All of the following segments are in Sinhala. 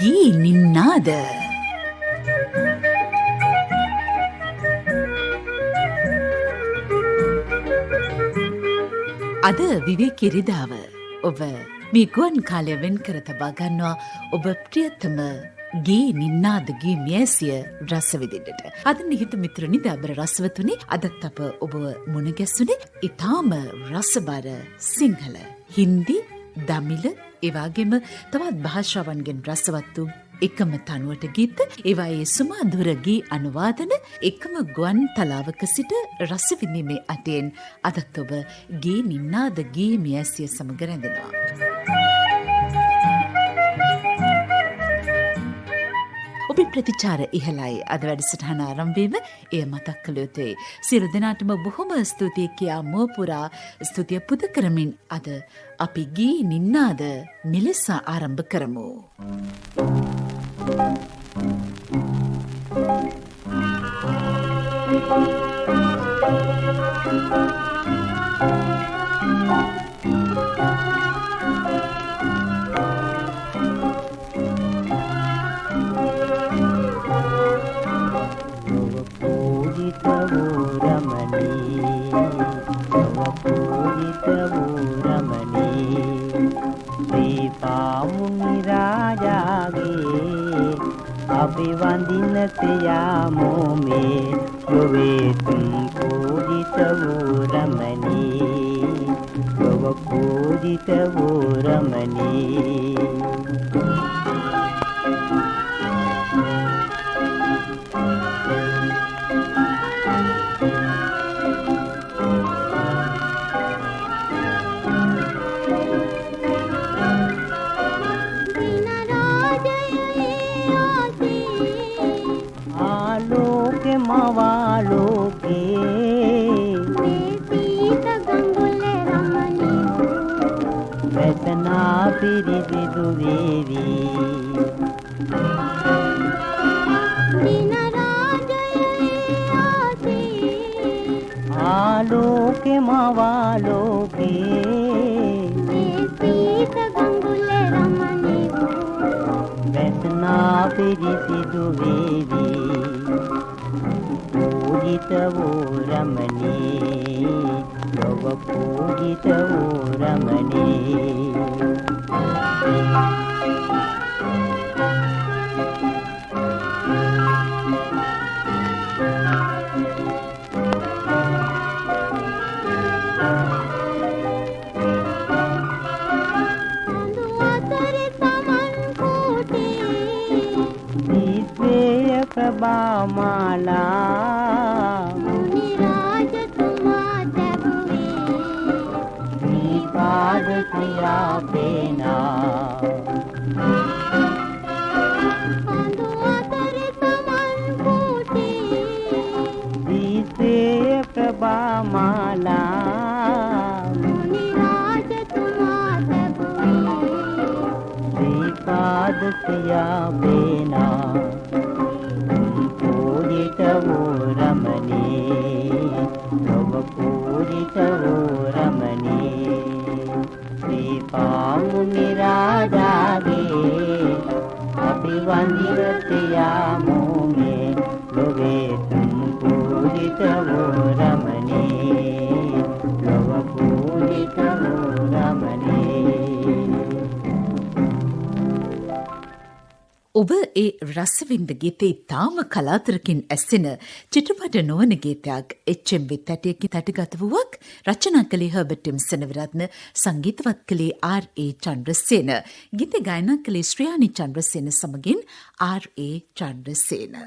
ගී නින්නාද අද විවේක ඉරිදාව ඔබ මේ ගුවන් කාලය වෙන් කර තබා ගන්නවා ඔබ ප්‍රියතම ගේ නින්නාදගේ මියසිය රස විඳින්නට. අද නිහිත මිත්‍රනි දබර රසවතුනි අදත් අප ඔබ මුණ ගැසුනේ ඊටාම රසබර සිංහල, හින්දි, දමිළ එවාගෙම තවත් භාෂාවන්ගෙන් රසවත් වූ එකම තනුවට ගීත ඒවායේ සුමාදුර ගී අනුවාදන එකම ගුවන් තලාවක සිට රස විඳීමේ අටෙන් අදත් ඔබ ගේ නින්නාද ගේ මියසිය සමග රැඳෙනවා. ඔබේ ප්‍රතිචාර ඉහළයි. අද වැඩසටහන ආරම්භයේම එය මතක් කළ යුතුයි. සියලු දෙනාටම බොහොම ස්තුතියි කියා මුවපුරා ස්තුතිය පුද කරමින් අද අපි ගී නින්නාද මෙලෙස ආරම්භ කරමු. अभिवंदित यामो में गोवे तुम पूजित वो रमणी गोव पूजित वो रमणी आलोके मवालोके व्यसना पिरिति दुवेदी पूजित वो रमणी लोग पूजित वो रमणी माला मुनिराज तुमा तबुवे श्रीपाद किया पेना अंधुआतरे समन कोटे दीसे प्रभा माला मुनिराज तुमा तबुवे श्रीपाद किया पेना पूजित वो रमणी लोग पूजित वो रमणी श्री पामुनि राजा गे अभिवंदित यामो में लोगे तुम पूजित वो रमणी लोग पूजित वो रमणी ඔබ ඒ රසවින්ද ගීතේ තාම කලාතුරකින් ඇසෙන චිත්‍රපට නොවන ගීතයක් HMV තැටියකින් තැටිගත වූවක් රචනා කළේ හර්බර්ට් ටිම්සන් විරත්න සංගීතවත් කළේ R.A. චන්ද්‍රසේන ගීත ගායනා කළේ ශ්‍රියානි චන්ද්‍රසේන සමගින් R.A. චන්ද්‍රසේන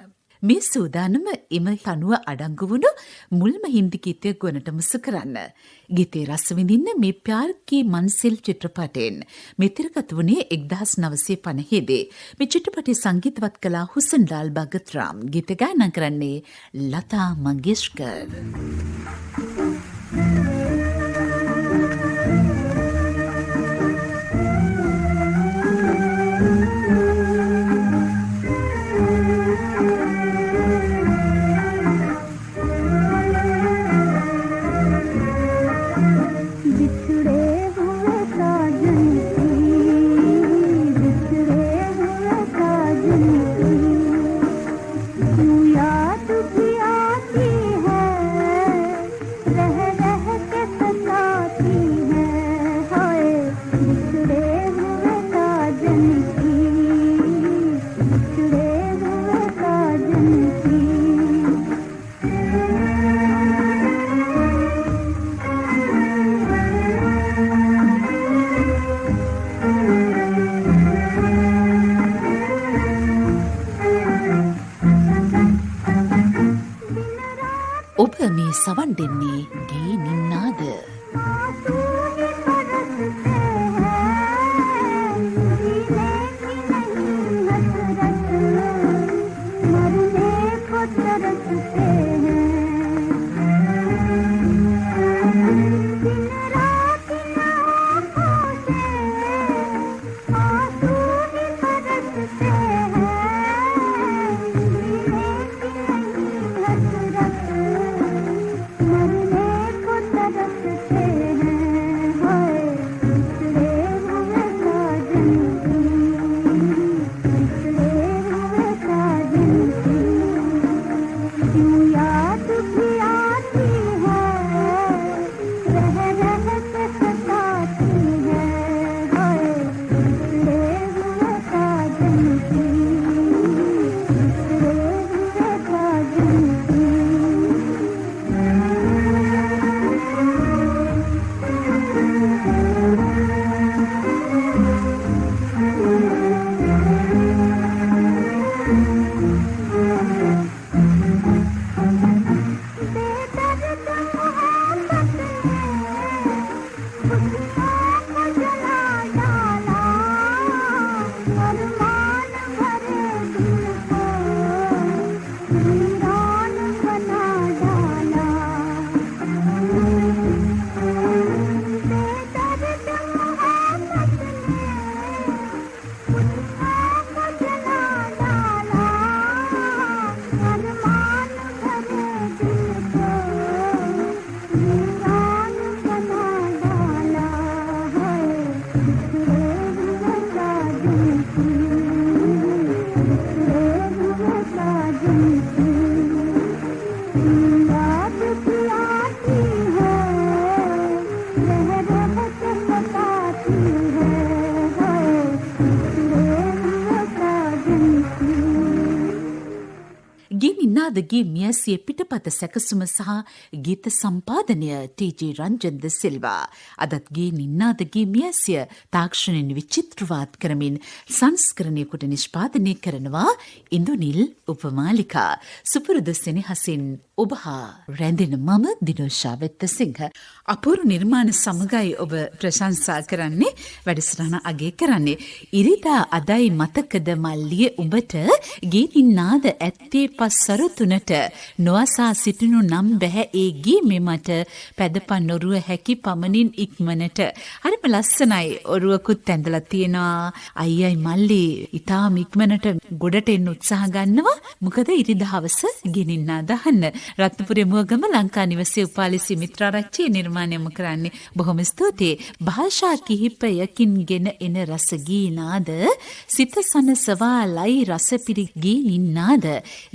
මේ සූදානම එම තනුව අඩංගු වුණු මුල්ම හින්දි ගීතය ගොනට මුසු කරන්න. ගීතේ රස විඳින්න මේ ප්‍යාර් කී මන්සිල් චිත්‍රපටයෙන් මේ තිරගත වුණේ 1950 දී. මේ චිත්‍රපටයේ සංගීතවත් කළා හුසන්ලාල් භගත් රාම්. ගීත ගායනා කරන්නේ ලතා මංගেশකර්. बिछड़े हुए साजन की बिछड़े हुए මේ සවන් දෙන්නේ ගේ නින්නාද. ගේ මියසිය පිටපත සැකසුම සහ ගීත සම්පාදනය ටීජී රංජන්ද සිල්වා. අදත් ගේ නින්නාදගේ මියසිය තාක්ෂණයෙන් විචිත්‍රවාත් කරමින් සංස්කරණය කොට නිෂ්පාදනය කරනවා ඉන්දුනිල් උපමාලිකා. සුපුරුදු සෙනෙහසින් ඔබ හා රැඳෙන මම දිනෝෂා වෙත්තසිංහ. අපූර්ව නිර්මාණ සමගයි ඔබ ප්‍රශංසා කරන්නේ, වැඩසටහන අගය කරන්නේ. ඉරිදා අදයි මතකද මල්ලිය උඹට ගේ නින්නාද ඇත්තේ පස්සරු තුනට නොවසා සිටිනු නම් බැහැ ඒ ගී මෙමට පැදපන් නොරුව හැකි පමණින් ඉක්මනට. හරිම ලස්සනයි. ඔරුවකුත් ඇඳලා තියෙනවා. අයියයි මල්ලි ඉතාම ඉක්මනට ගොඩට එන්න උත්සාහ ගන්නවා. මොකද ඉරිදා හවස ගෙනින්න දහන්න. රත්නපුරේ මුවගම ලංකා නිවසේ උපාලි මිත්‍රාරච්චි නිර්මාණයම කරන්නේ. බොහොම ස්තුතියි. භාෂා කිහිපයකින් ගෙන එන රස ගී නාද සිත සනසවා ලයි රස පිරි ගී නින්නාද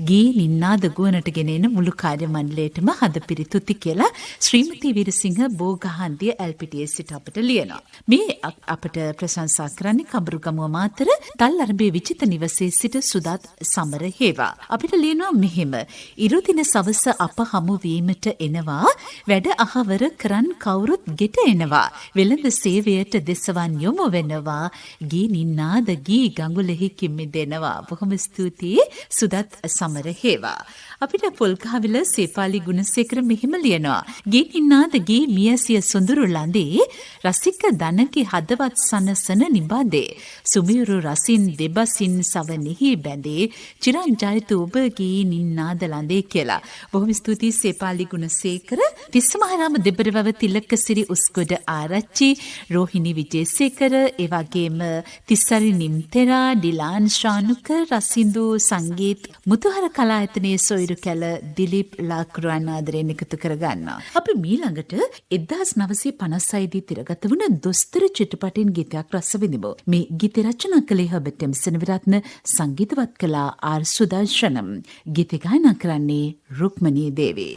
ගී නින්නාද ගුවනට ගෙන එන මුළු කාර්ය මණ්ඩලයටම හදපිරි තුති කියලා ශ්‍රීමති විරසිංහ බෝගහන්දිය එල්පිටියේ සිට අපට ලියනවා. මේ අපට ප්‍රශංසා කරන්නේ කඹුරුගමුව මාතර තල්ලරඹේ විචිත නිවසේ සිට සුදත් සමර හේවා. අපිට ලියනවා මෙහෙම. ඉරුදින සවස අප හමු වීමට එනවා. වැඩ අහවර කරන් කවුරුත් ගෙට එනවා. වෙළඳ සේවයට දෙසවන් යොමු වෙනවා. ගී නින්නාද ගී ගඟුලෙහි කිම්මි දෙනවා. බොහොම ස්තුතියි සුදත් සමර හේවා. අපිට පොල්ගහවිල සේපාලි ගුණසේකර මෙහිම ලියනවා. ගේ නින්නාද ගේ මියසිය සොඳුරු ලඳේ රසික දනකි හදවත් සනසන නිබඳේ. සුමියුරු රසින් දෙබසින් සවනෙහි බැඳේ චිරංජයතු ඔබ ගේ නින්නාද ලඳේ කියලා. බොහොම ස්තුතියි සේපාලි ගුණසේකර. තිස්සමහාරාම දෙබරවැව තිලකසිරි උස්ගොඩ ආරච්චි, රෝහිණි විජේසේකර, ඒ වගේම තිස්සරි නිම්තෙරා, ඩිලාන් ශානුක, රසින්දු සංගීත් මුතුහර කලායතනයේ සොයිරු කැල දිලිප් ලාක්රුවන් ආදරයෙන් එකතු කරගන්නවා. අපි මීළඟට 1956 දී තිරගත වුණ දොස්තර චිත්‍රපටයෙන් ගීතයක් රස විඳිමු. මේ ගීත රචනා කළේ හර්බර්ට් එම්සන් විරත්න, සංගීතවත් කළා ආර් සුදර්ශනම්. ගීත ගායනා කරන්නේ රුක්මනී දේවී.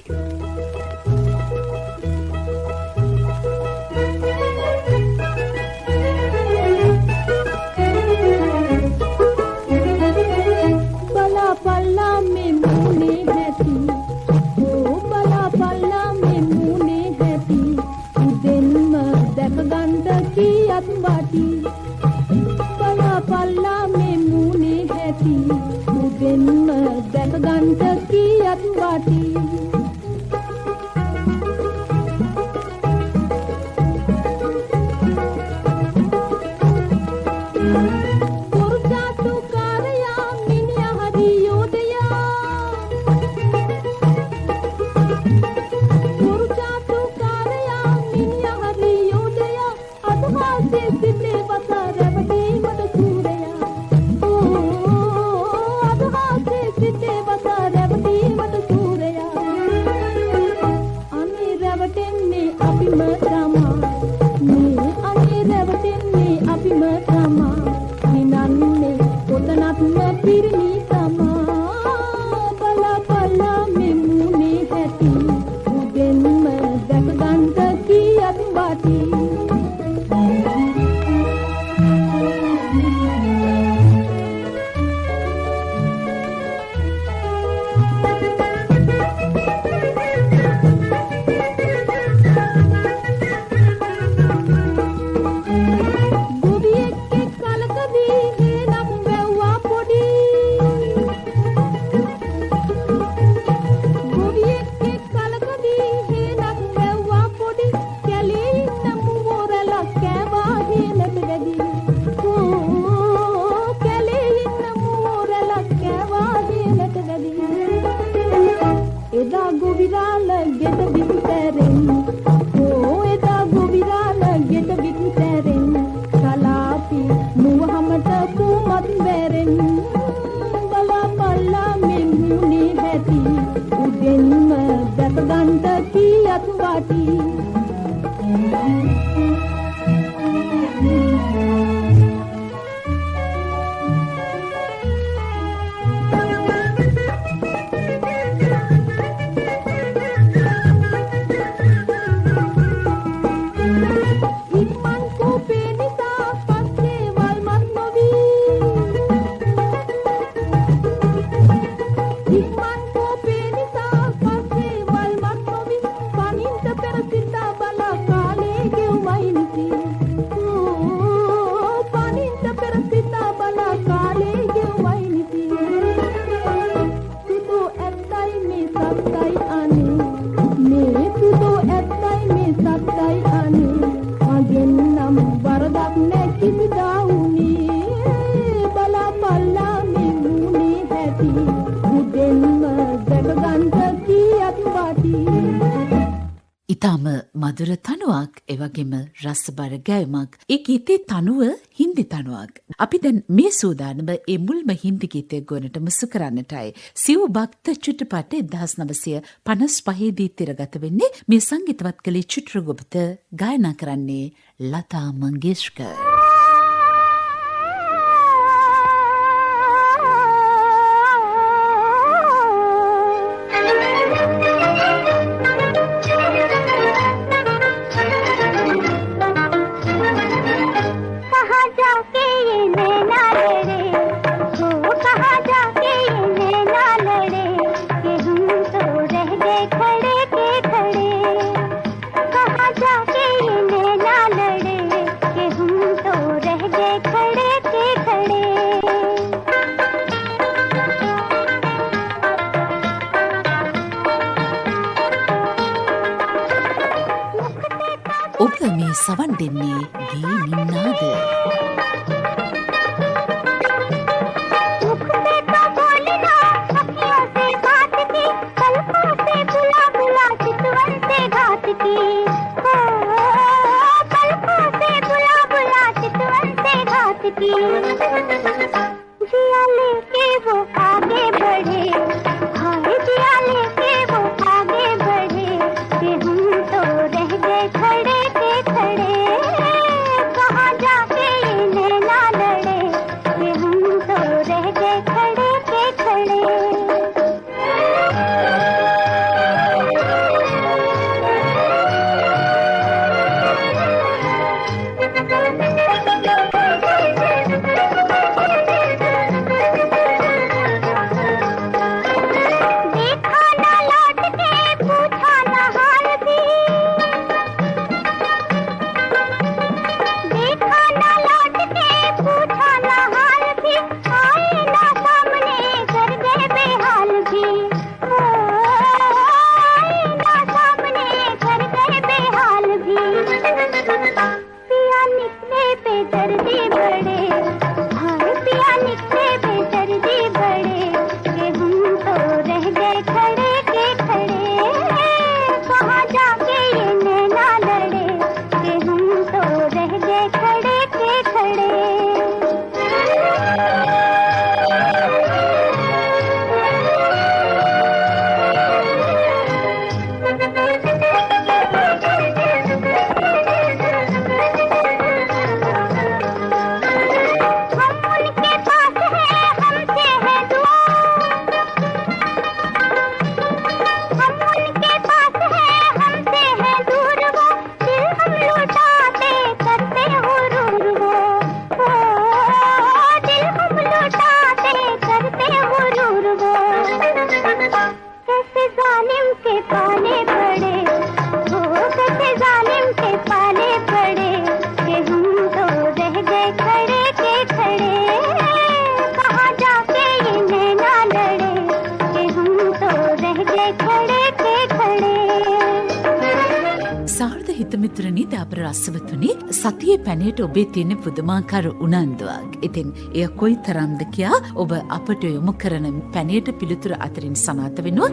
ඉතාම මధుර තනුවක් එවගේම රසබර ගැයමක්. ඒ ගීතේ තනුව හින්දි තනුවක්. අපි දැන් මේ සූදානම ඒ මුල්ම හින්දි ගීතය ගොනට මුසු කරන්නටයි. සිව් භක්ත චිත්‍රපට 1955 දී තිරගත වෙන්නේ. මේ සංගීතවත් කළේ චිත්‍රගුප්ත, ගායනා කරන්නේ ලතා මංගেশකර්. ඔබ මේ සවන් දෙන්නේ දී නින්නාද? හිතමිතුරනි දාපර රසවතුනි සතියේ පැනයට ඔබේ තියෙන පුදුමාකාර උනන්දුවක්. ඉතින් එය කොයි තරම්ද කියා ඔබ අපට යොමු කරන පැනයට පිළිතුර අතරින් සනාථ වෙනවා.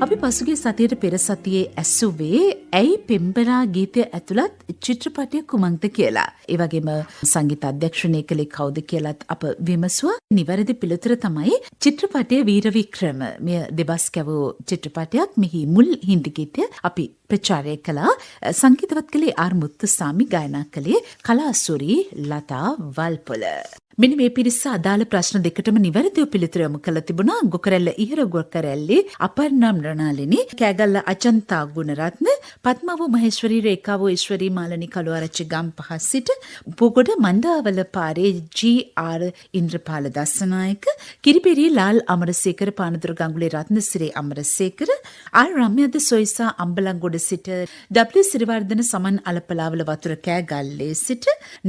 අපි පසුගිය සතියට පෙර සතියේ ඇසුවේ ඇයි පෙම්බරා ගීතය ඇතුළත් චිත්‍රපටය කුමක්ද කියලා. ඒ වගේම සංගීත අධ්‍යක්ෂණය කළේ කවුද කියලාත් අප විමසුවා. නිවැරදි පිළිතුර තමයි චිත්‍රපටය වීර වික්‍රම. මෙය දෙබස් කැවූ චිත්‍රපටයක්. මෙහි මුල් හින්දි ගීතය අපි ප්‍රචාරය කළා. සංගීතවත් කළේ ආර් මුත්තුසාමි, ගායනා කළේ කලාසූරි ලතා වල්පොල. මෙන්න මේ පිරිස අදාළ ප්‍රශ්න දෙකටම නිවැරදිව පිළිතුරු යොමු කළ තිබුණා. ගොකරැල්ල ඉහර ගොකරැල්ලේ අපර්ණා මෘණාලිනී, කෑගල්ල අජන්තා ගුණරත්න, පద్මවෝ මහේශ්වරී, රේඛාවෝ ඊශ්වරී, මාලනී කළුආරච්චි ගම්පහ සිට, උපුගොඩ මණ්ඩාවල පාරේ ජී.ආර්. ඉන්ද්‍රපාල දස්සනායක, කිරිපිරි ලාල් අමරසේකර, පානදුර ගංගුලේ රත්නසිරි අමරසේකර, ආර්. රම්‍යද සොයිසා අම්බලන්ගොඩ සිට, ඩබ්ලිව් සිරිවර්ධන සමන් අලපලාවල වතුර කෑගල්ලේ සිට,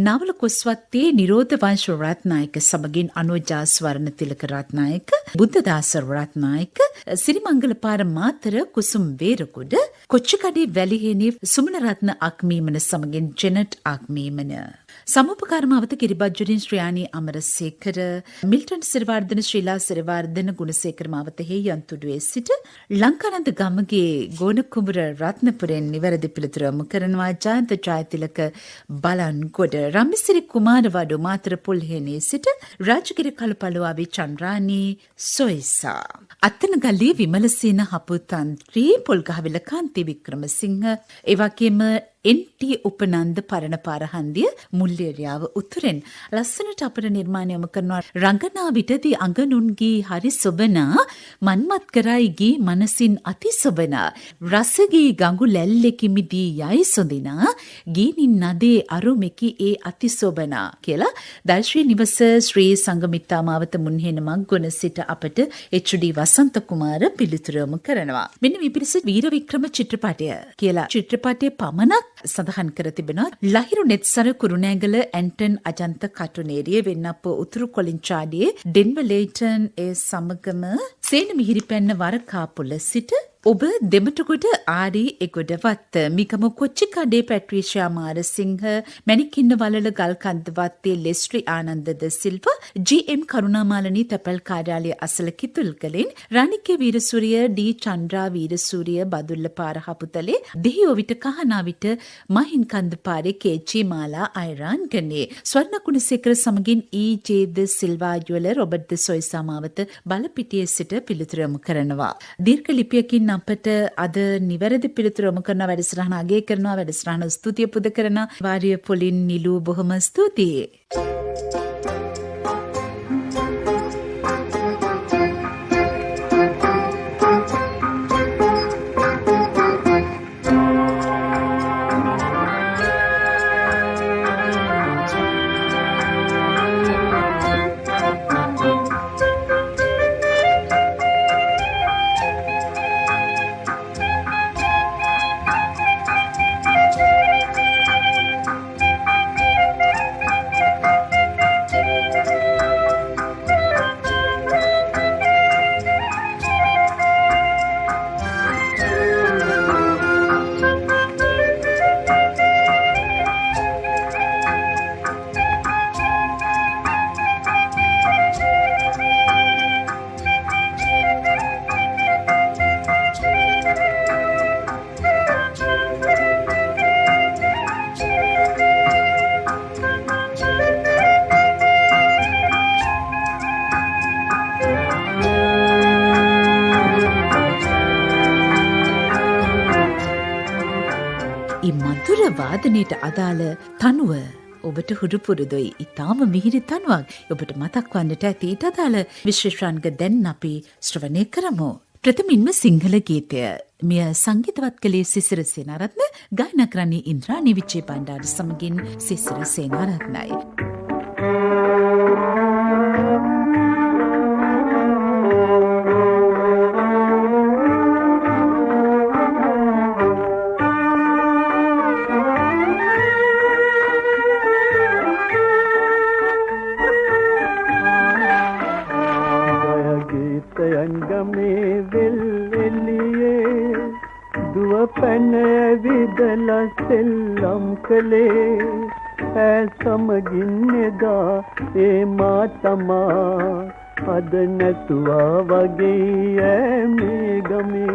නවල කොස්වත්තේ නිරෝධ වංශ රත්නායක සමගින් අනුජා ස්වර්ණතිලක රත්නායක, බුද්ධදාස රත්නායක, සිරිමංගල පාර මාතර කුසුම් වේරකුඩ, කොච්චිකඩේ වැලිහේනේ සුමනරත්න අක්මීමන සමගින් ජෙනට් අක්මීමන. සමුපකාරමාවත කිරිබජ්ජුරින් ශ්‍රියානී අමරසේකර, මිල්ටන් සිරිවර්ධන, ශ්‍රීලා සිරිවර්ධන, ගුණසේකර මාවත හේයන්තුඩුවේ සිට, ලංකානන්ද ගමගේ ගෝනකුඹුර රත්නපුරෙන් නිවැරදි පිළිතුරු යොමු කරනවා. ජයන්ත ජයතිලක බලන්ගොඩ, රම්මිසිරි කුමාරවඩු මාතර පුල්හේනේ සිට, රාජගිරි කළුපළුවාවේ චන්ද්‍රානී සොයිසා, අත්තනගල්ලේ විමලසේන හපුතන්ත්‍රී, පොල්ගහවෙල කාන්ති වික්‍රමසිංහ, එවැගේම එන්.ටී. උපනන්ද පරණපාර හන්දිය මුල්ලියරියාව උතුරෙන් ලස්සනට අපට නිර්මාණය යොමු කරනවා. රංගනා විටදී අඟනුන්ගී හරි සොබනා, මන්මත් කරයි ගී මනසින් අති සොබනා, රසගී ගඟු ලැල්ලෙකිමිදී යයි සොඳිනා, ගීනින් නදේ අරුමෙකි ඒ අති සොබනා කියලා දර්ශී නිවස ශ්‍රී සංගමිත්තා මාවත මුන්හේන මංගොන සිට අපට එච්.ඩී. වසන්ත කුමාර පිළිතුරු යොමු කරනවා. මෙන්න මේ පිරිස වීර වික්‍රම චිත්‍රපටය කියලා චිත්‍රපටයේ පමණක් සඳහන් කර තිබෙනවා. ලහිරු නෙත්සර කුරුණෑගල ඇන්ටන් අජන්ත කටුනේරිය වෙන්නප්ප උතුරු කොලින්චාඩියේ ඩෙන්වර් ලේටන් ඒ සමගම සේන මිහිරිපැන්න වරකාපුල සිට ඔබ දෙමටකොට ආරී එගොඩවත්ත, මිකම කොච්චිකඩේ පැට්‍රීෂා මාරසිංහ, මැණිකින්න වලල ගල්කන්දවත්තේ ලෙස්ට්‍රි ආනන්දද සිල්වා, ජී.එම්. කරුණාමාලනී තැපැල් කාර්යාලය අසල කිතුල්කලින්, රණිකේ වීරසූරිය, ඩී. චන්ද්‍රා වීරසූරිය බදුල්ල පාර හපුතලේ, දෙහිඔවිට කහනාවිට මහින් කන්ද පාරේ කේචී මාලා අයරාන් ගනේ, ස්වර්ණ කුණසේකර සමගින් ඊ.ජේ.ද සිල්වා යුවල, රොබර්ට් ද සොයිසා මාවත බලපිටියේ සිට පිළිතුරු යොමු කරනවා. දීර්ඝ ලිපියකින් අපට අද නිවැරදි පිළිතුරු යොමු කරන වැඩසටහන අගය කරනවා. වැඩසටහන ස්තුතිය පුද කරන වාරිය පොලින් නිලු බොහොම ස්තුතියි. වාදනයට අදාළ තනුව ඔබට හුරු පුරුදුයි. ඉතාම මිහිරි තනුවක් ඔබට මතක් වන්නට ඇති. ඊට අදාළ විශේෂාංග දැන් අපි ශ්‍රවණය කරමු. ප්‍රථමින්ම සිංහල ගීතය. මෙය සංගීතවත් කළේ සිසිර සේනාරත්න, ගායනා කරන්නේ ඉන්ද්‍රාණී විජේ බණ්ඩාර සමගින් සිසිර සේනාරත්නයි. සෙල්ලම් කළේ ඈ සමගින්නේදා ඒ මා තමා අද නැතුවා වගේ ඈ මේ ගමේ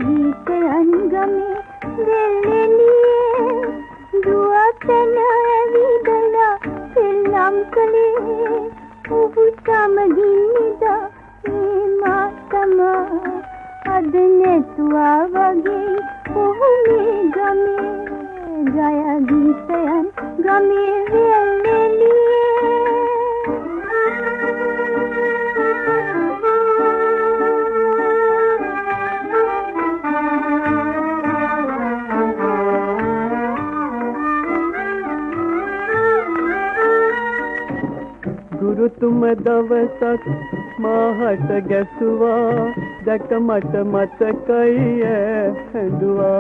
ගීතයන් ගමේ දෙල්ලෙලියේ දුවපෙන ඇවිදලා සෙල්ලම් කළේ ඔහු සමගින්නේදා ඒ මා තමා අද නැතුවා වගේ ඔහු මේ ගමේ ජය ගීතයන් गमे वेल्ले गुरु तुम दवसक माहट गसुआ दक मत मत कई दुआ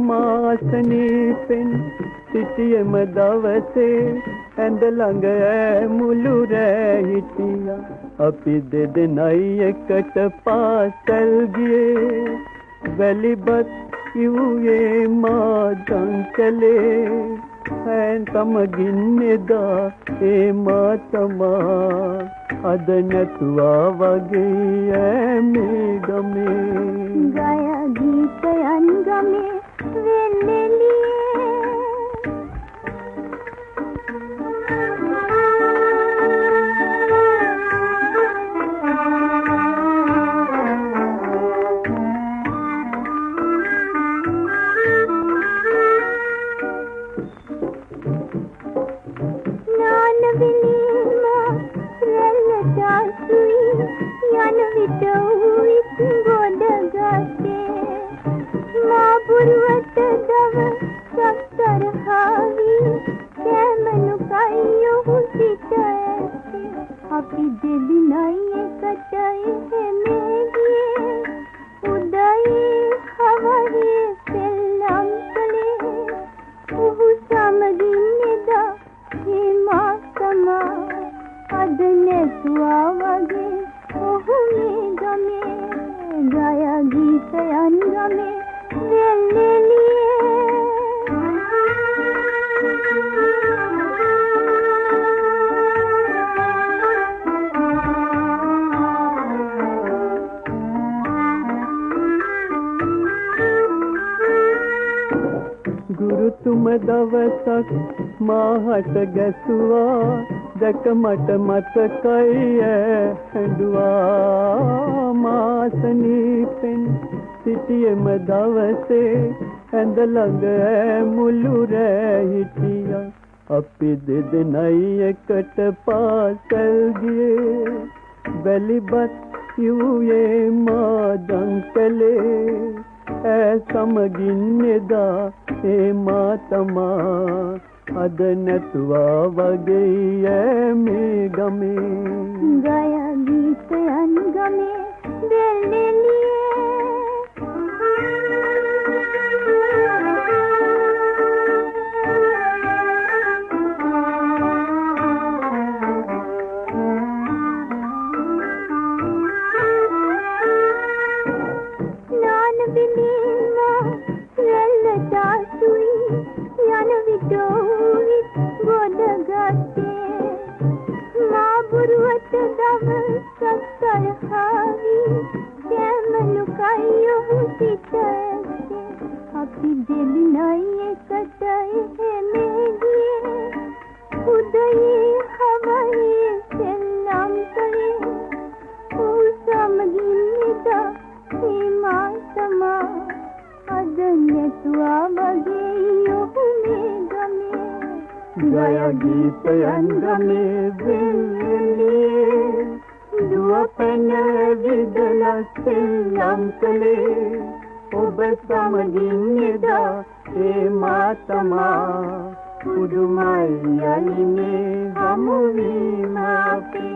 मासनी पिन सिटिय मदवसे एंद लंग मुलु हिटिया अपि दे नई कट पासल गिए वेलिबत युए मा जंकले तमगिन्नेदा ए मातमा अदनतुआ वगे मेगमे गाया गीत अनगमे वेल्ले गुरु तुम दवसक माहट गसुआ दक मट मत कई दुआ मासनी पिन सिटिय मदवसे एंद लंग मुलु हिटिया अपि दे नई कट पासल गिए वेलिबत युए मा दंकले समगिन्नेदा ए मातमा अदनतुआ वगे मेगमे गाया गीत अनगमे वेल्ले गया गीत अंगमे वेल्ले दुआपन विदला सेल्लम कले ඔබ සමගින්නේදා ඒ මාතමා පුදුමයි යලිනේ හමු වීම අපේ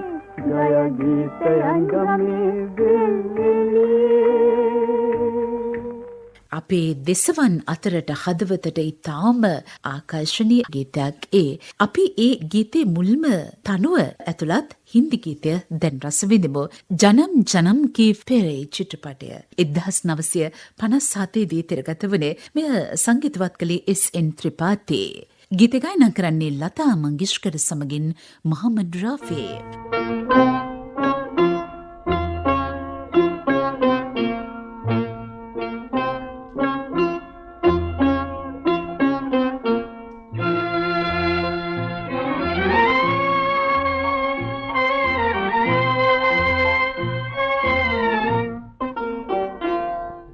ගය ගීතයන් ගමේ වෙල්ලේ අපේ දෙසවන් අතරට හදවතට ඉතාම ආකර්ශනීය ගීතයක් අපි ඒ ගීතේ මුල්ම තනුව ඇතුළත් හින්දි ගීතය දැන් රස විඳිමු. ජනම් ජනම් කී පෙරේ චිත්‍රපටය 1957 දී තිරගත වුණේ මෙය සංගීතවත් කළේ S.N. ත්‍රිපාඨි. ගීත ගායනා කරන්නේ ලතා මංගেশකර සමගින් මොහමඩ් රාෆි.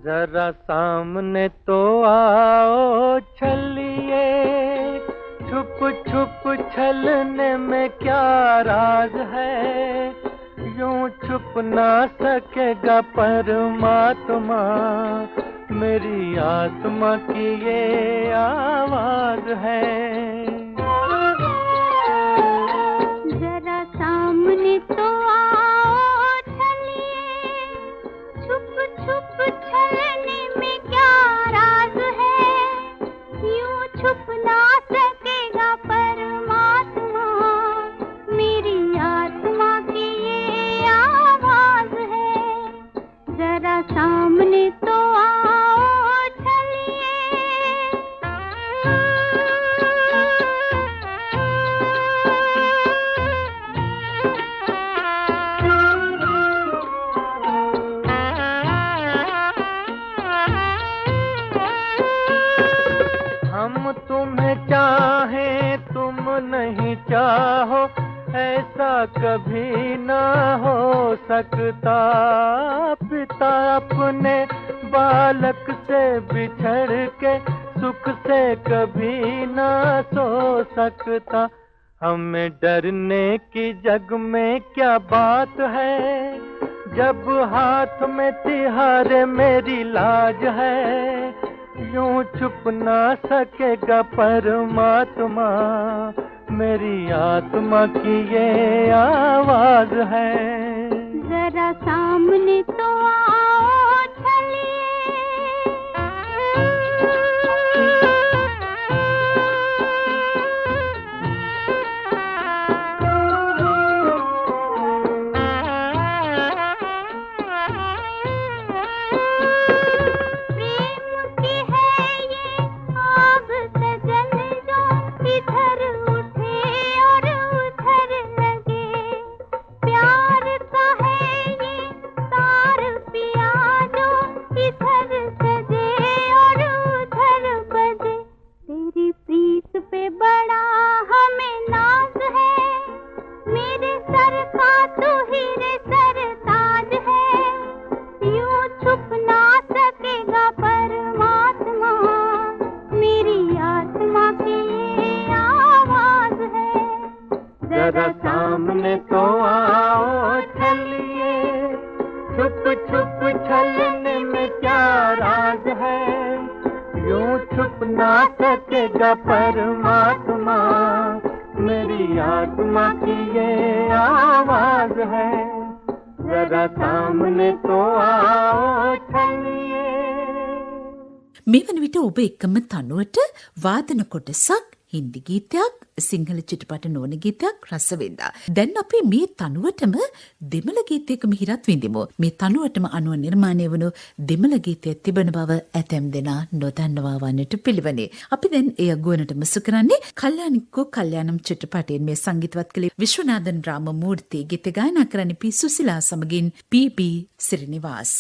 जरा सामने तो आओ छलिए छुप छलने में क्या राज है, यूं छुप ना सकेगा परमात्मा, मेरी आत्मा की ये आवाज है। जरा सामने तो आओ छलिए, छुप छुप छलने में क्या राज है, यूं छुप ना सकेगा परमात्मा, मेरी आत्मा की ये आवाज है। जरा सामने तो आओ छलिए। हम तुम्हें चाहें तुम नहीं चाहो, ऐसा कभी ना हो सकता। पिता अपने बालक से बिछड़ के सुख से कभी ना सो सकता। हमें डरने की जग में क्या बात है, जब हाथ में तिहारे मेरी लाज है, यूं छुप ना सकेगा परमात्मा, मेरी आत्मा की ये आवाज है। जरा सामने तो आओ छलिए। जरा सामने तो आओ छलिए, छुप छुप छलने में क्या राज है, यूं छुप ना सकेगा परमात्मा, मेरी आत्मा की ये आवाज है। जरा सामने तो आओ छलिए। මේ වන විට ඔබ එකම තනුවට වාදන කොටසක් හින්දි ගීතයක් සිංහල චිත්‍රපට නොවන ගීතයක් රස වින්දා. දැන් අපි මේ තනුවටම දෙමළ ගීතයක මිහිරත් විඳිමු. මේ තනුවටම අනුව නිර්මාණය වුණු දෙමළ ගීතයක් තිබෙන බව ඇතැම් දෙනා නොදන්නවා වන්නට පිළිවනේ. අපි දැන් එය ගුවනට මුසු කරන්නේ කල්යාණිකෝ කල්යාණම් චිත්‍රපටයෙන් මේ සංගීතවත් කළේ විශ්වනාഥන් රාමමූර්ති, ගීත ගායනා කරන්නේ පී සුසිලා සමගින් පී.බී. සිරිනිවාස්.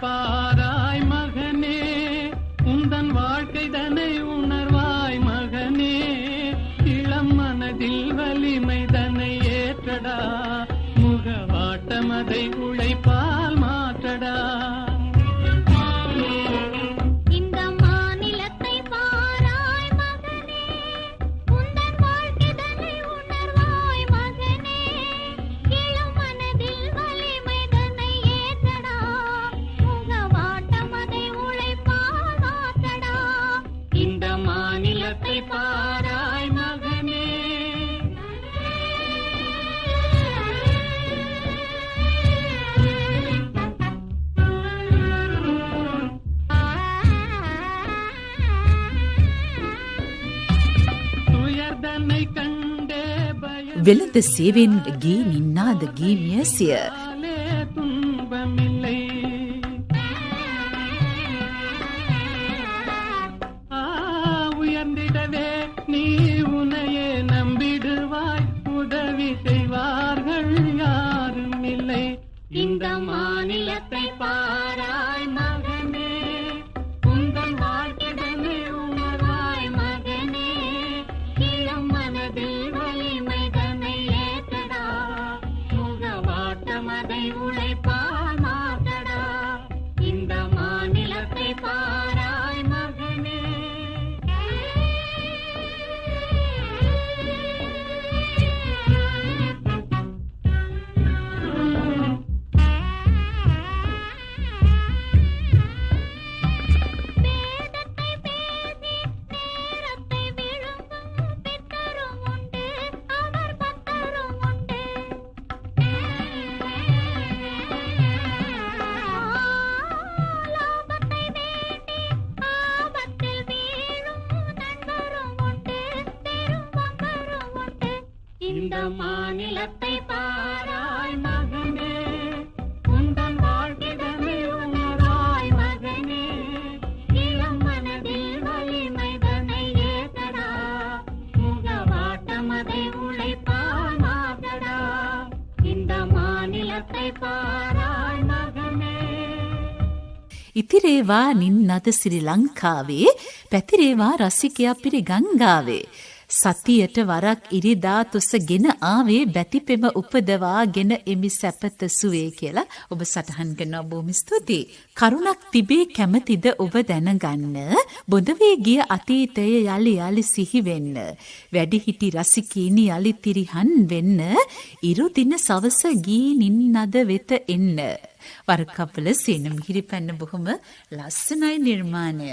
பாராய் மகனே, உந்தன் வாழ்க்கை தனை உணர்வாய் மகனே, இளம் மனதில் வலிமை தனை ஏற்றடா, முகவாட்டமதை உழைப்பால் மாற்றடா. වෙළඳ සේවෙන් ගී නින්නාද ගී මියසිය. துன்பமில்லை, உயர்ந்திடவே நீ உன்னையே நம்பிடுவாய், உதவி செய்வார்கள் யாரும் இல்லை. இந்த மாநிலத்தை பாராய் மகனே, உந்தன் வாழ்க்கை உணர்வாய் மகனே. පාරයි මගනේ ඉතිරේවා නින්නද ශ්‍රී ලංකාවේ පැතිරේවා රසිකයා පිරි ගංගාවේ සතියට වරක් ඉරිදා තුසගෙන ආවේ බැතිපෙම උපදවාගෙන එමි සැපත සුවේ කියලා ඔබ සටහන් කරනවා බොහොම ස්තුතියි. කරුණක් තිබේ කැමතිද ඔබ දැනගන්න බොඳවේ ගිය අතීතය යලි යලි සිහි වෙන්න වැඩිහිටි රසිකීනි යලි තිරිහන් වෙන්න ඉරු දින සවස ගී නින්නද වෙත එන්න වරකපල සේන මිහිරි පැන්න බොහොම ලස්සනයි නිර්මාණය.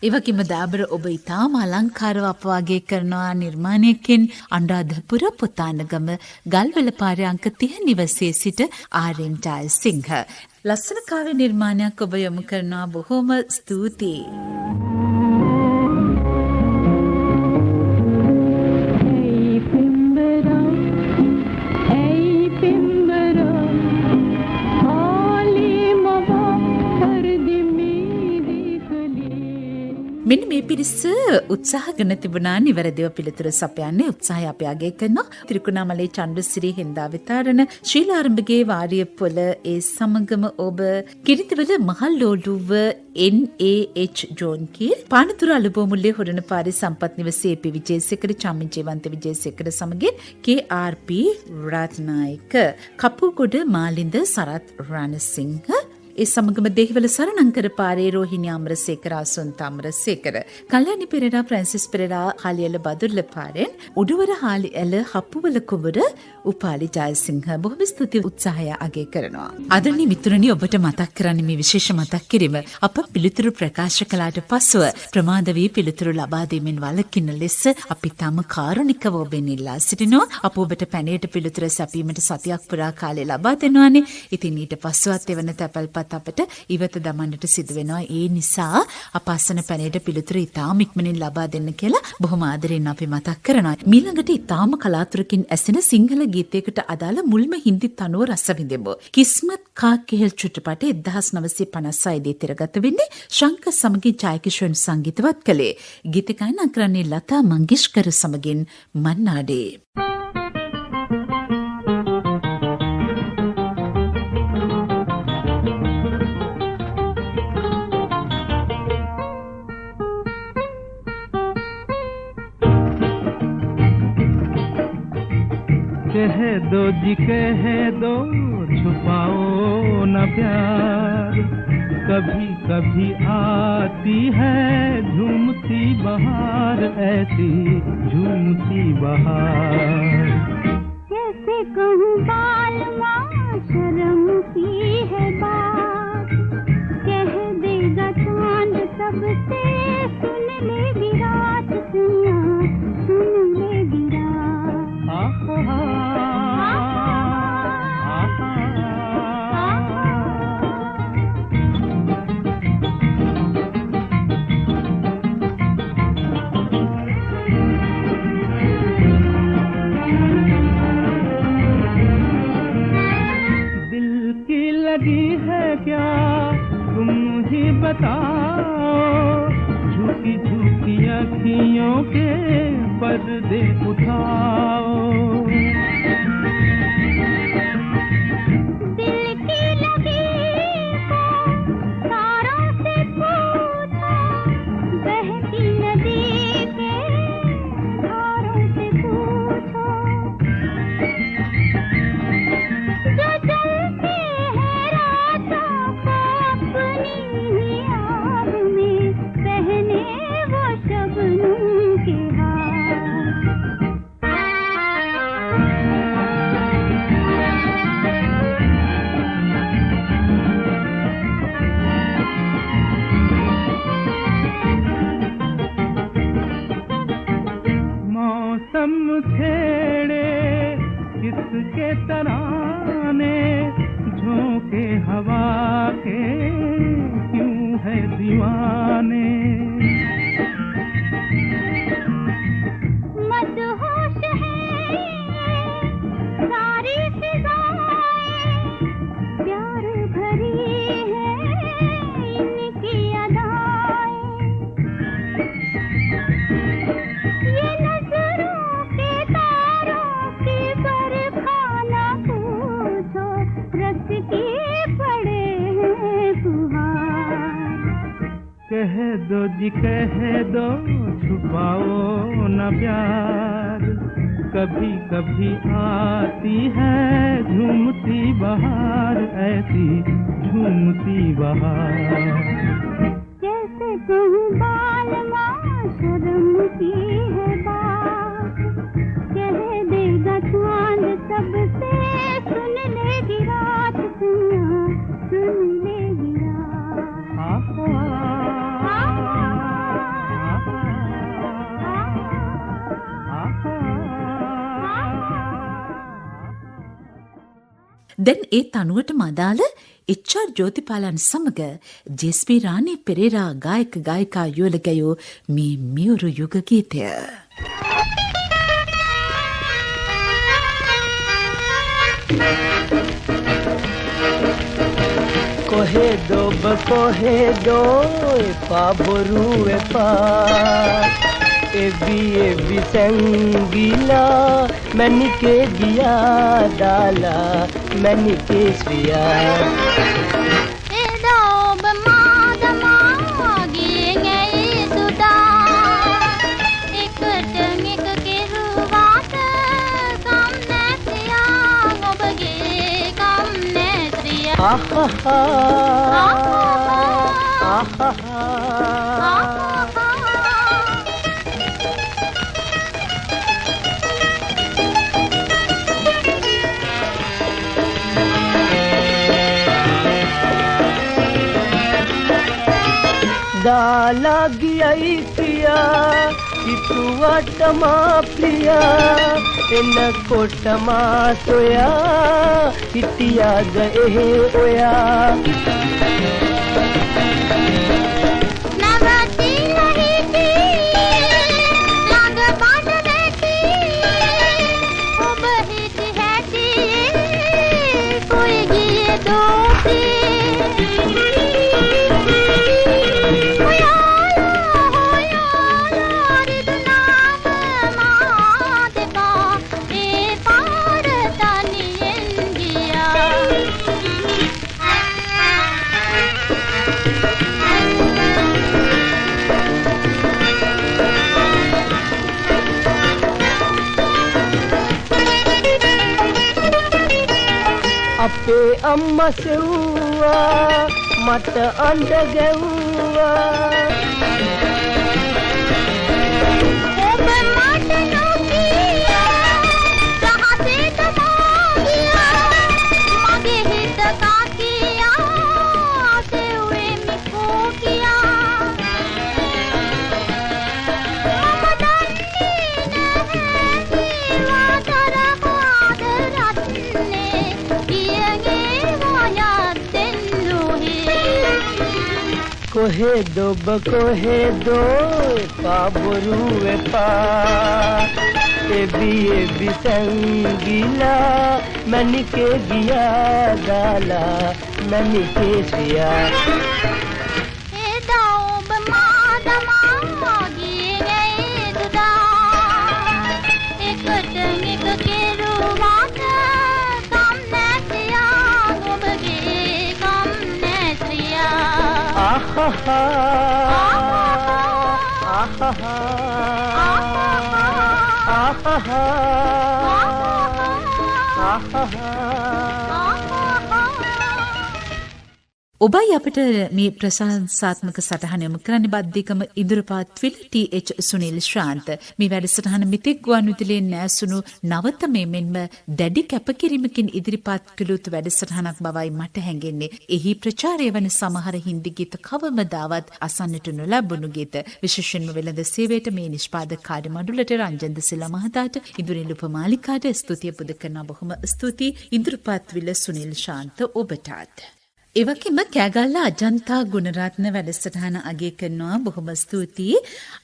එවැගේම දාබර ඔබ ඉතාම අලංකාරව අපවාගේ කරනවා නිර්මාණයකින් අනුරාධපුර පුතානගම ගල්වල පාරේ අංක 30 නිවසේ සිට ආර්.එන්. ජයසිංහ. ලස්සන කාව්‍ය නිර්මාණයක් ඔබ යොමු කරනවා බොහොම ස්තුතියි. මෙන්න මේ පිරිස උත්සාහ කරන තිබුණා නිවැරදිව පිළිතුරු සපයන්නේ උත්සාහය අපි අගය කරනවා. ත්‍රිකුණාමලේ චන්ද්‍රසිරි හෙන්දාවිතාරණ ශ්‍රීලාරම්භගේ වාරියපොළ ඒ සමගම ඔබ කිරිතිවල මහල්ලෝඩුව NAH ජෝන්කීර් පානතුර අලුබෝමුල්ලේ හොරණ පාරේ සම්පත් නිවසේ පි විජේසේකර චම්මිජේවන්ත විජේසේකර සමගින් KRP රත්නායක කපුගොඩ මාලින්ද සරත් රණසිංහ ඒ සමගම දෙහිවල සරණංකර පාරේ රෝහිණී අමරසේකර අසුන්ත අමරසේකර කල්‍යාණි පෙරේරා ෆ්‍රැන්සිස් පෙරේරා හාලියල බදුල්ල පාරෙන් උඩුවර හාලියල හප්පුවල කුඹර උපාලි ජයසිංහ බොහොම ස්තුති උත්සාහය අගය කරනවා. ආදරණීය මිතුරනි ඔබට මතක් කරන්නේ මේ විශේෂ මතක් කිරීම අප පිළිතුරු ප්‍රකාශ කළාට පසුව ප්‍රමාද වී පිළිතුරු ලබා දීමෙන් වළකින ලෙස අපි තම කාරුණිකව ඔබෙන් ඉල්ලා සිටිනවා. අප ඔබට පැනයට පිළිතුර සැපීමට සතියක් පුරා කාලය ලබා දෙනවානේ. ඉතින් ඊට පස්සෙවත් එවන තැපල්පත් අපට ඉවත දමන්නට සිදු වෙනවා. ඒ නිසා අප අසන පැනයට පිළිතුරු ඉතාම ඉක්මනින් ලබා දෙන්න කියලා බොහොම ආදරෙන් අපි මතක් කරනවා. ඊළඟට ඉතාම කලාතුරකින් ඇසෙන සිංහල ගීතයකට අදාළ මුල්ම හින්දි තනුව රස විඳිමු. කිස්මත් කා කෙහෙල් චිත්‍රපටයේ 1956 දී තිරගත වෙන්නේ ශංකර් සමගින් ජයකිෂෝන් සංගීතවත් කළේ. ගීත ගායනා කරන්නේ ලතා මංගেশකර සමගින් මන්නාඩේ. कह दो जी कह दो छुपाओ न प्यार कभी कभी आती है झूमती बहार ऐसी झूमती बहार कैसे कहूँ बालमा शर्म की है बात कह देगा चांद सबसे सुन लेगी रात सुनिया सुन लेगी रात बताओ झुकी झुकी अखियों के पर्दे उठाओ दिल की लगी को तारों से पूछो बहती नदी के धारों से पूछो जो जलते हैं रातों को अपनी पहने वो शबनम के हार दो जी कह दो छुपाओ न प्यार कभी कभी आती है झूमती बहार ऐसी झूमती बहार जैसे कहूँ बाल माँ शर्म की है बात कह देगा चांद सबसे सुन लेगी रात सुन लेगी දැන් ඒ තනුවටම අදාළ එච්.ආර්. ජෝතිපාලන් සමග ජෙස්පී රාණි පෙරේරා ගායක ගායිකා යුවල ගැයූ මේ මියුරු යුග ගීතය. කොහෙදෝ කොහෙදෝ එපා බොරු එපා එවි සංගීලා මැනිකේ ගියා දාලා මැනිකේ ස්වියා එදා ඔබ මාදමාගේ ඇයි සුදා එකට එක කෙරුවාට කම් නැතියා ඔබගේ කම් නැතියා ආහා දාලා ගියයි පියා හිතුවට මා ප්‍රියා එනකොට මා සොයා හිටියාද එහෙ ඔයා නවතිලා හිටි ළඟ බඩ නැති ඔබ හිටි හැටි කොයි ගියේ දෝති අපේ අම්මා සෙව්වා මට අඬ ගැව්වා ඔබ මට නොකියා සහසේට මාගියා මගේ හිත කාකියා සෙව්වේ මිකෝ කියා මම දන්නේ නැහැ වාතරපාද රත්නේ කොහෙදෝ කොහෙදෝ එපා බොරු එපා එවි සංගීලා මැනිකේ ගියා දාලා මැනිකේ ස්වියා එදා ඔබ මාදමාගේ ඇයි සුදා එකට එක කෙරුවාට කම් නැතියා ඔබගේ කම් නැතියා ආහා ඔබයි අපට මේ ප්‍රශංසාත්මක සටහන යොමු කරන්න බද්ධිකම ඉදිරිපත් විල ටීඑච් සුනිල් ශ්‍රාන්ත මේ වැඩසටහන මෙතෙක් ගුවන්විදුලියෙන් නැසුණු නවතම මෙන්ම දැඩි කැපකිරීමකින් ඉදිරිපත් කළ යුතු වැඩසටහනක් බවයි මට හැඟෙන්නේ. එහි ප්‍රචාරය වන සමහර හින්දි ගීත කවමදාවත් අසන්නට නොලැබුණු ගීත විශේෂයෙන්ම වෙළඳ සේවයට මේ නිෂ්පාදක කාර්ය මණ්ඩලයට රංජන් දසිලා මහතාට ඉදිරියෙන් උපමාලිකාට ස්තුතිය පුද කරන බොහොම ස්තුතියි ඉදිරිපත් විල සුනිල් ශ්‍රාන්ත ඔබටත්. එවකෙම කෑගල්ලා අජන්තා ගුණරත්න වැඩසටහන අගය කරනවා බොහොම ස්තුතියි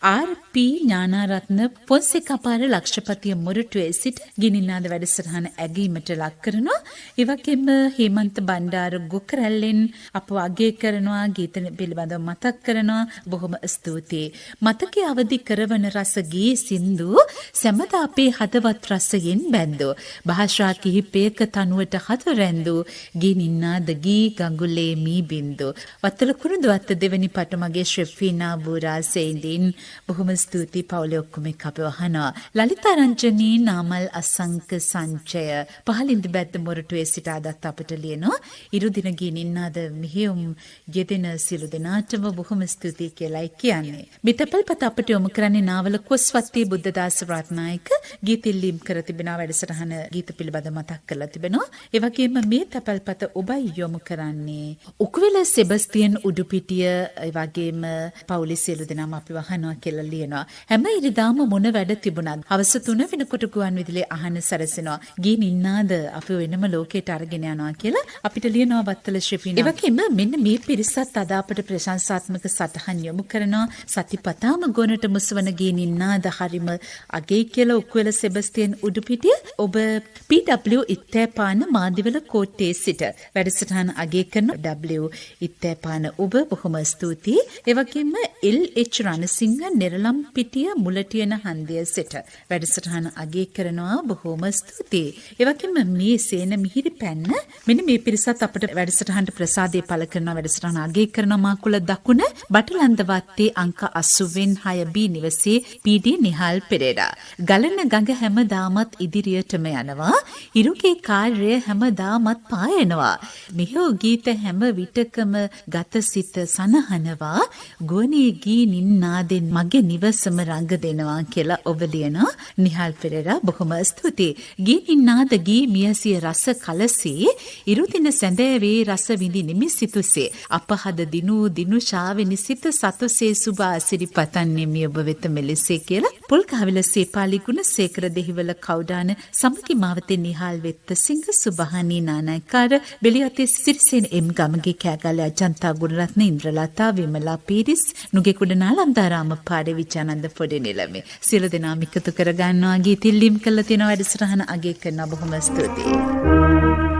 ආර්.පී. ඥානාරත්න පොන්සේකාපාර ලක්ෂපතිය මොරටුවේ සිට ගිනිනාද වැඩසටහන ඇගීමට ලක් කරනවා. එවකෙම හේමන්ත බණ්ඩාර ගොකරැල්ලෙන් අපව අගය කරනවා ගීත පිළිබඳව මතක් කරනවා බොහොම ස්තුතියි. මතකයේ අවදි කරවන රස ගී සින්දු සැමද අපේ හදවත් රසයෙන් බැන්දෝ. භාෂා කිහිපයක තනුවට හත රැඳු ගිනිනාද ගී ගඟු මංගුලේ මී බින්දු වත්තල කුරුඳු වත්ත දෙවනි පට මගේ ශ්‍රෙෆීනා බූරා සෙයින්දින් බොහොම ස්තුතියි පවුලේ ඔක්කොම එක්ක අපව අහනවා ලලිතා රංජනී නාමල් අසංක සංචය පහලින්ද බැද්ද මොරටුවේ සිට අදත් අපට ලියනවා ඉරු දින ගිනින්නාද මිහියුම් යෙදෙන සිළු දෙනාටම බොහොම ස්තුතියි කියලායි කියන්නේ මිතපල් පත අපට යොමු කරන්නේ නාවල කොස්වත්තේ බුද්ධදාස රත්නායක ගීතිල්ලීම් කර තිබෙනවා වැඩසටහන ගීත පිළිබඳ මතක් කරලා තිබෙනවා ඒ වගේම මේ තපල්පත ඔබයි යොමු කරන්නේ උකුවෙල සෙබස්තියන් උඩුපිටිය ඒ වගේම පවුලේ සියලු දෙනාම අපිව අහනවා කියලා ලියනවා හැම ඉරිදාම මොන වැඩ තිබුණත් හවස 3 වෙනකොට ගුවන් විදුලියේ අහන සැරසෙනවා ගී නින්නාද අපි වෙනම ලෝකයට අරගෙන යනවා කියලා අපිට ලියනවා වත්තල ශ්‍රීපිනා ඒ වගේම මෙන්න මේ පිරිසත් අද අපට ප්‍රශංසාත්මක සටහන් යොමු කරනවා සතිපතාම ගොනට මුසවන ගී නින්නාද හරිම අගේ කියලා උකුවෙල සෙබස්තියන් උඩුපිටිය ඔබ PW ඉත්තෑපාන මාදිවල කෝට්ටේ සිට වැඩසටහන අගය කරන W ඉත්තෑපාන ඔබ බොහොම ස්තුතියි. ඒ වගේම LH රණසිංහ නිරලම් පිටිය මුලටියන හන්දිය සිට වැඩසටහන අගය කරනවා බොහොම ස්තුතියි. ඒ වගේම මේ සේන මිහිරි පැන්න මෙන්න මේ පිරිසත් අපිට වැඩසටහනට ප්‍රසාදේ පළ කරන වැඩසටහන අගය කරන මාකුල දකුණ බටලන්දවත්තේ අංක 86 B නිවසේ PD නිහාල් පෙරේරා. ගලන ගඟ හැමදාමත් ඉදිරියටම යනවා. ඉරුගේ කාර්ය හැමදාමත් පායනවා. මිහිෝ ගීත හැම විටකම ගත සිත සනහනවා. ගුවනේ ගී නින්නාදෙන් මගේ නිවසම රඟ දෙනවා කියලා ඔබ ලියනවා. නිහාල් පෙරේරා බොහොම ස්තුතියි. ගී නින්නාද ගී මියසිය රස කලසේ ඉරුදින සැඳෑවේ රස විඳි නිමිසිතුසේ අපහද දිනු දිනු ශාවෙනි සිත සතුසේ සුභා සිරිපතන්නේ මිය ඔබ වෙත මෙලෙසේ කියලා පුල්කාවිල සේපාලි ගුණසේකර දෙහිවල කවුඩාන සමගි මාවතේ නිහාල් වෙත්ත සිංහ සුභානී නානායකාර බෙලියතේ සිරිසේන එම් ගමගේ කෑගල අජන්තා ගුණරත්න ඉන්ද්‍රලතා විමලා පීරිස් නුගේකුඩ නාලන්දාරාම පාඩේ විචානන්ද පොඩි නිලමේ සියලු දෙනාම එකතු කර ගන්නවා ගීතිල්ලීම් කළා තියෙන වැඩසටහන අගය කරනවා බොහොම ස්තුතියි.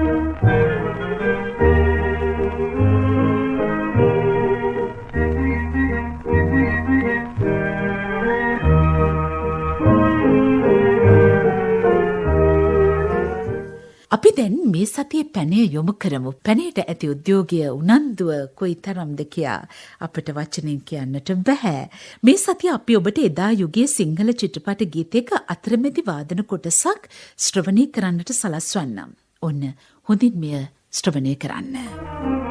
අපි දැන් මේ සතියේ පැනය යොමු කරමු. පැනයට ඇති උද්‍යෝගය උනන්දුව කොයිතරම්ද කියා අපිට වචනෙන් කියන්නට බෑ. මේ සතිය අපි ඔබට එදා යුගයේ සිංහල චිත්‍රපට ගීතයක අතරමැදි වාදන කොටසක් ශ්‍රවණය කරන්නට සලස්වන්නම්. ඔන්න හොඳින් මෙය ශ්‍රවණය කරන්න.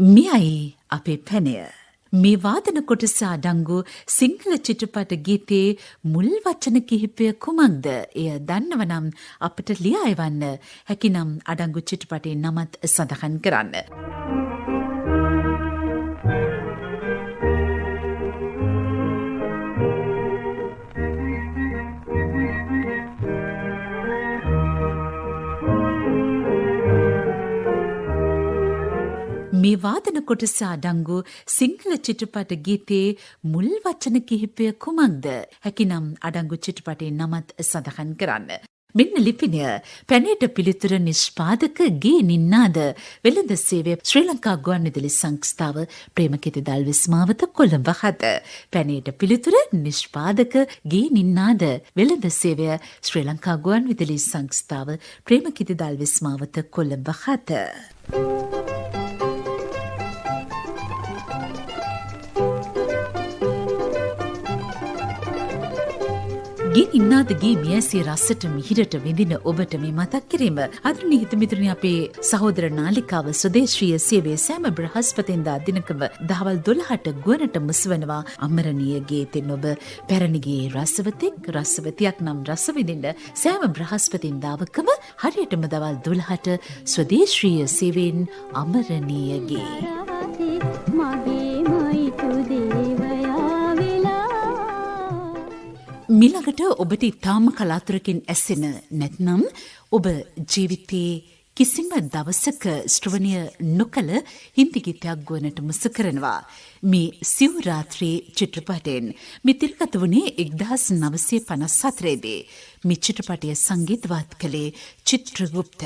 මෙයයි අපේ පැනය. මේ වාදන කොටස අඩංගු සිංහල චිත්‍රපට ගීතයේ මුල් වචන කිහිපය කුමක්ද? එය දන්නවනම් අපට ලියා එවන්න. හැකිනම් අඩංගු චිත්‍රපටයේ නමත් සඳහන් කරන්න. මේ වාදන කොටස අඩංගු සිංහල චිත්‍රපට ගීතයේ මුල් වචන කිහිපය කුමක්ද? හැකිනම් අඩංගු චිත්‍රපටයේ නමත් සඳහන් කරන්න. මෙන්න ලිපිනය පැනයට පිළිතුර නිෂ්පාදක ගේ නින්නාද වෙළඳ සේවය ශ්‍රී ලංකා ගුවන්විදුලි සංස්ථාව ප්‍රේමකීර්ති දල්විස් මාවත කොළඹ 7. පැනයට පිළිතුර නිෂ්පාදක ගේ නින්නාද වෙළඳ සේවය ශ්‍රී ලංකා ගුවන්විදුලි සංස්ථාව ප්‍රේමකීර්ති දල්විස් මාවත කොළඹ 7. ගේ නින්නාද ගේ මියසිය රසට මිහිරට විඳින ඔබට මේ මතක් කිරීම ආදරණීය හිත මිතුරනි අපේ සහෝදර නාලිකාව ස්වදේශීය සේවයේ සෑම බ්‍රහස්පතින්දා දිනකම දහවල් 12ට ගුවනට මුසවනවා අමරණීය ගීතෙන් ඔබ පැරණිගේ රසවතෙක් රසවතියක් නම් රස විඳින්න සෑම බ්‍රහස්පතින්දාවකම හරියටම දවල් 12ට ස්වදේශීය සේවයෙන් අමරණීය ගේ මිලකට ඔබට ඉතාම කලාතුරකින් ඇසෙන නැත්නම් ඔබ ජීවිතයේ කිසිම දවසක ශ්‍රවණය නොකළ හින්දි ගීතයක් ගුවනට මුසු කරනවා. මේ සිව් රාත්‍රී චිත්‍රපටයෙන් මිතිරගත වුණේ 1954 දී. මේ චිත්‍රපටය සංගීතවත් කළේ චිත්‍රගුප්ත.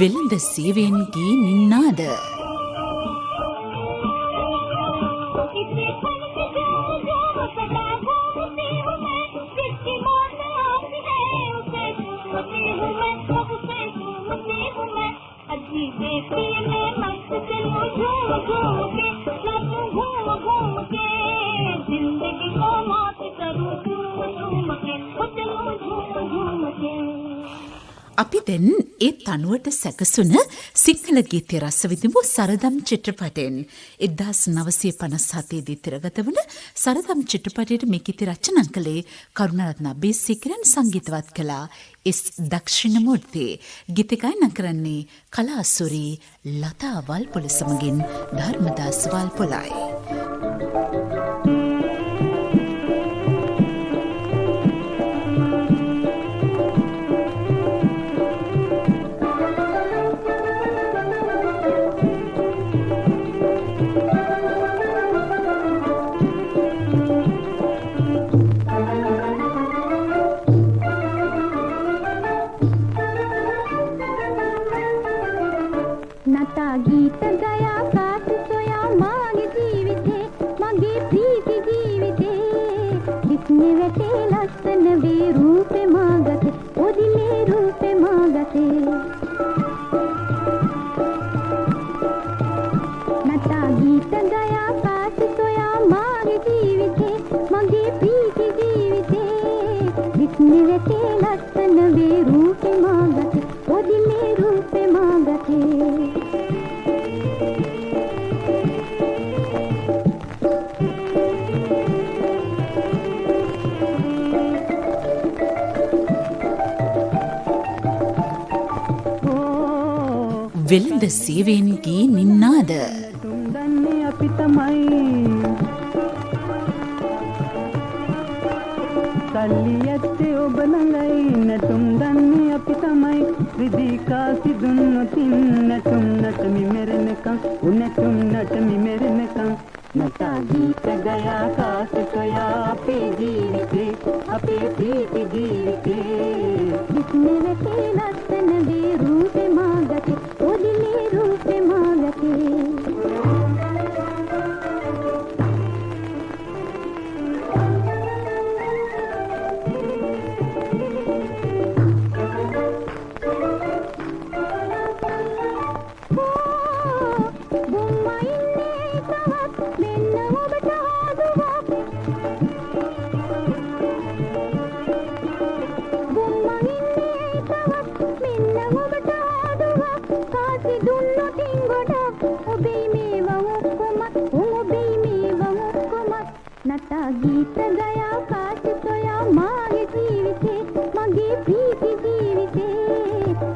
වෙළඳ සේවයෙන් ගී නින්නාද අපි දැන් ඒ තනුවට සැකසුන සිංහල ගීතය රස විඳිමු සරදම් චිත්‍රපටයෙන් 1957 දී තිරගත වන සරදම් චිත්‍රපටයේ මේ ගීත රචනා කළේ කරුණාරත්න අබේසේකරන් සංගීතවත් කළා එස් දක්ෂිණමූර්ති ගීත ගායනා කරන්නේ කලාසුරී ලතා වල්පොල සමගින් ධර්මදාස් වල්පොලයි වෙළඳ සේවයෙන් ගී නින්නාද තුන්දන්නේ අපි තමයි සල්ලි ඇත්තේ ඔබ ළඟයි නැතුම් දන්නේ අපි තමයි රිදී කාසි දුන්නොතින් නැතුම් නටමි මෙරෙනකම් උනැතුම් නටමි මෙරෙනකම් නතා ගීත ගයා කාස සොයා අපේ ජීවිතේ අපේ ප්‍රීති ජීවිතේ जिसने वैसे लसन वे रूप मांगते ओ दिले रूप मांगते गीत गया काश सोया मागे जीविते मगे प्रीति जीविते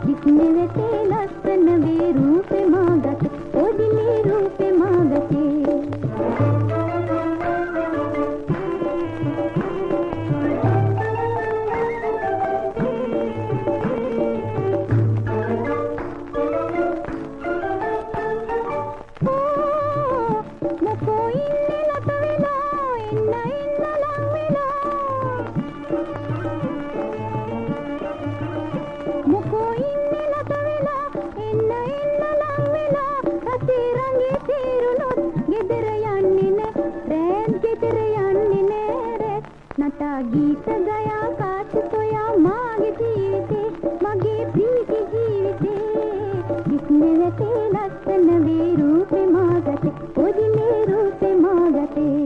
जिसने वैसे लसन वे रूप मांगते ओ दिले रूप मांगते गीत गया काश सोया मागे जीविते मगे प्रीति जीविते जिसने वैसे लसन वे रूप मांगते ओ दिले रूप मांगते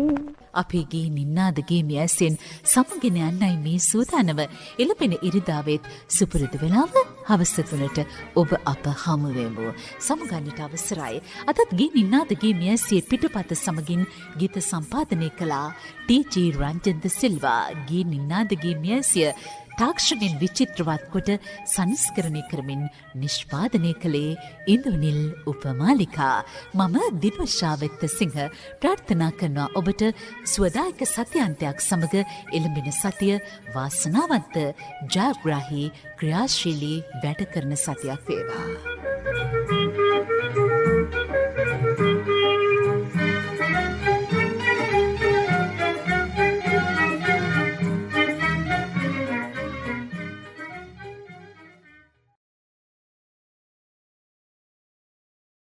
අපේ ගේ නින්නාදගේ මෑසෙන් සමගෙන යන්නයි මේ සූදානම එළපෙන ඉරිදාවෙත් සුපුරුදු වෙලාව හවස 3ට ඔබ අප හමුවෙමු සමගන්නට අවසරයි අදත් ගේ නින්නාදගේ මෑසියේ පිටපත සමගින් ගීත සම්පාදනය කළා ටී.ජී. රංජන් ද සිල්වා ගේ නින්නාදගේ මෑසිය තාක්ෂණයෙන් විචිත්‍රවත් කොට සංස්කරණය කරමින් නිෂ්පාදනය කළේ ඉන්දුනිල් උපමාලිකා මම දිනෝෂා වෙත්තසිංහ ප්‍රාර්ථනා කරනවා ඔබට සුවදායක සතියන්තයක් සමග එළඹෙන සතිය වාසනාවන්ත ජයග්‍රාහී ක්‍රියාශීලී වැඩ කරන සතියක් වේවා